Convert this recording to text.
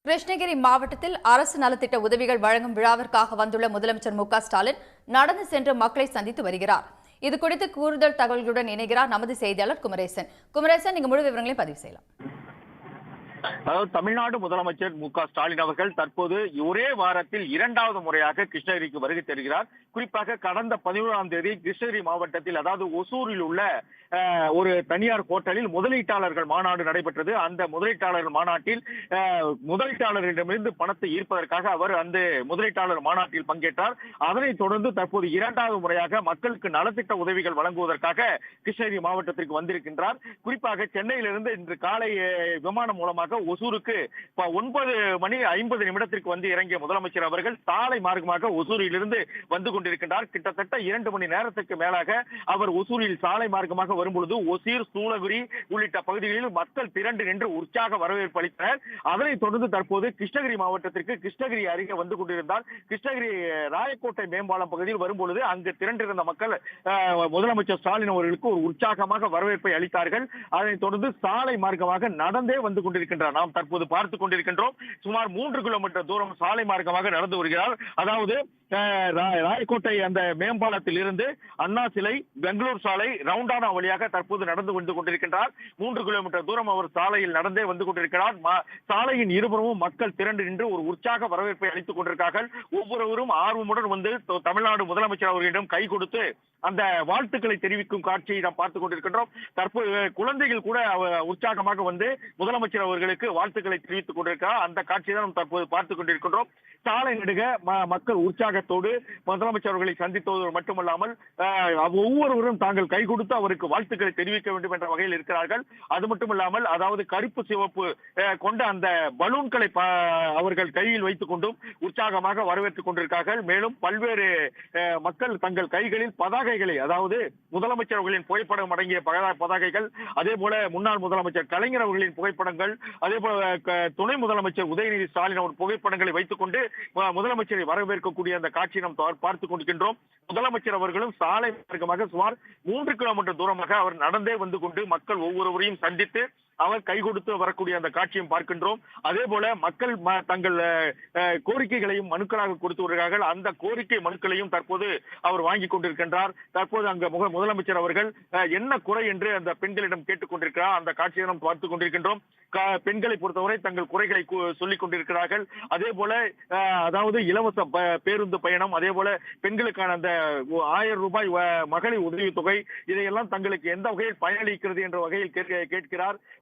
கிருஷ்ணகிரி மாவட்டத்தில் அரசு நலத்திட்ட உதவிகள் வழங்கும் விழாவிற்காக வந்துள்ள முதலமைச்சர் மு.க.ஸ்டாலின் நடந்து சென்று மக்களை சந்தித்து வருகிறார். இதுகுறித்து கூடுதல் தகவல்களுடன் இணைகிறார் நமது செய்தியாளர் குமரேசன். நீங்க முழு விவரங்களையும் பதிவு செய்யலாம். அதாவது தமிழ்நாடு முதலமைச்சர் மு.க.ஸ்டாலின் அவர்கள் தற்போது ஒரே வாரத்தில் இரண்டாவது முறையாக கிருஷ்ணகிரிக்கு வருகை தருகிறார். குறிப்பாக கடந்த 11ஆம் தேதி கிருஷ்ணகிரி மாவட்டத்தில், அதாவது ஒசூரில் உள்ள ஒரு தனியார் ஹோட்டலில் முதலீட்டாளர்கள் மாநாடு நடைபெற்றது. அந்த முதலீட்டாளர்கள் மாநாட்டில் முதலீட்டாளர்களிடமிருந்து பணத்தை ஈர்ப்பதற்காக அவர் அந்த முதலீட்டாளர் மாநாட்டில் பங்கேற்றார். அதனைத் தொடர்ந்து தற்போது இரண்டாவது முறையாக மக்களுக்கு நலத்திட்ட உதவிகள் வழங்குவதற்காக கிருஷ்ணகிரி மாவட்டத்திற்கு வந்திருக்கின்றார். குறிப்பாக சென்னையிலிருந்து இன்று காலை விமானம் மூலமாக ஒசூருக்கு 9:50 வந்து இறங்கிய முதலமைச்சர் அவர்கள் சாலை மார்க்கமாக ஒசூரிலிருந்து வந்து கொண்டிருக்கின்றார். கிட்டத்தட்ட 2 மணி நேரத்துக்கு மேலாக அவர் ஒசூரில் சாலை மார்க்கமாக வரும்பொழுது ஒசூர், சூளகிரி உள்ளிட்ட பகுதிகளில் மக்கள் திரண்டு நின்று உற்சாக வரவேற்பு அளித்தனர். அதனைத் தொடர்ந்து தற்போது கிருஷ்ணகிரி மாவட்டத்திற்கு கிருஷ்ணகிரி அருகே வந்து கொண்டிருந்தார். கிருஷ்ணகிரி ராயக்கோட்டை மேம்பாலம் பகுதியில் வரும்பொழுது அங்கு திரண்டிருந்த மக்கள் முதலமைச்சர் ஸ்டாலின் அவர்களுக்கு ஒரு உற்சாகமாக வரவேற்பை அளித்தார்கள். அதனைத் தொடர்ந்து சாலை மார்க்கமாக நடந்தே வந்து கொண்டிருக்கின்றார். நாம் தற்போது பார்த்துக் கொண்டிருக்கின்றோம். சுமார் 3 கிலோமீட்டர் தூரம் சாலை மார்க்கமாக நடந்து வருகிறார். அதாவது ராயக்கோட்டை அந்த மேம்பாலத்தில் இருந்து அண்ணா சிலை, பெங்களூர் சாலை, ரவுண்டானா வழியாக தற்போது நடந்து வந்து கொண்டிருக்கின்றார். 3 கிலோமீட்டர் தூரம் அவர் சாலையில் நடந்தே வந்து கொண்டிருக்கிறார். சாலையின் இருபுறமும் மக்கள் திரண்டு நின்று ஒரு உற்சாக வரவேற்பை அளித்துக் கொண்டிருக்கிறார்கள். ஒவ்வொருவரும் ஆர்வமுடன் வந்து தமிழ்நாடு முதலமைச்சர் அவர்களிடம் கை கொடுத்து அந்த வாழ்த்துக்களை தெரிவிக்கும் காட்சியை நாம் பார்த்துக் கொண்டிருக்கின்றோம். தற்போது குழந்தைகள் கூட உற்சாகமாக வந்து முதலமைச்சர் அவர்களுக்கு வாழ்த்துக்களை தெரிவித்துக் கொண்டிருக்கிறார். அந்த காட்சியை தான் நாம் தற்போது பார்த்துக் கொண்டிருக்கின்றோம். சாலை நெடுக மக்கள் உற்சாகத்தோடு முதலமைச்சர் அவர்களை சந்தித்தது மட்டுமல்லாமல் ஒவ்வொருவரும் தாங்கள் கை கொடுத்து அவருக்கு வாழ்த்துக்களை தெரிவிக்க வேண்டும் என்ற வகையில் இருக்கிறார்கள். அது மட்டுமல்லாமல், அதாவது கருப்பு சிவப்பு கொண்ட அந்த பலூன்களை அவர்கள் கையில் வைத்துக் கொண்டும் உற்சாகமாக வரவேற்றுக் கொண்டிருக்கிறார்கள். மேலும் பல்வேறு மக்கள் தங்கள் கைகளில் பதாகைகளை, அதாவது முதலமைச்சர் அவர்களின் புகைப்படம் அடங்கிய பதாகைகள், அதே போல முன்னாள் முதலமைச்சர் கலைஞர் அவர்களின் புகைப்படங்கள், அதே போல துணை முதலமைச்சர் உதயநிதி ஸ்டாலின் அவர் புகைப்படங்களை வைத்துக் கொண்டு முதலமைச்சரை வரவேற்கக்கூடிய அந்த காட்சியை நாம் பார்த்துக் கொண்டிருக்கின்றோம். முதலமைச்சர் அவர்களும் சாலை மார்க்கமாக சுமார் 3 கிலோமீட்டர் தூரமாக அவர் நடந்தே வந்து கொண்டு மக்கள் ஒவ்வொருவரையும் சந்தித்து அவர் கை கொடுத்து வரக்கூடிய அந்த காட்சியும் பார்க்கின்றோம். அதே போல மக்கள் தங்கள் கோரிக்கைகளையும் மனுக்களாக கொடுத்து வருகிறார்கள். அந்த கோரிக்கை மனுக்களையும் தற்போது அவர் வாங்கிக் கொண்டிருக்கின்றார். தற்போது அங்க முதலமைச்சர் அவர்கள் என்ன குறை என்று அந்த பெண்களிடம் கேட்டுக் கொண்டிருக்கிறார். அந்த காட்சியை நாம் பார்த்துக் கொண்டிருக்கின்றோம். பெண்களை பொறுத்தவரை தங்கள் குறைகளை சொல்லிக் கொண்டிருக்கிறார்கள். அதே போல அதாவது இலவச பேருந்து பயணம், அதே போல பெண்களுக்கான அந்த 1000 ரூபாய் மகளிர் உதவித்தொகை, இதையெல்லாம் தங்களுக்கு எந்த வகையில் பயனளிக்கிறது என்ற வகையில் கேட்கிறார்.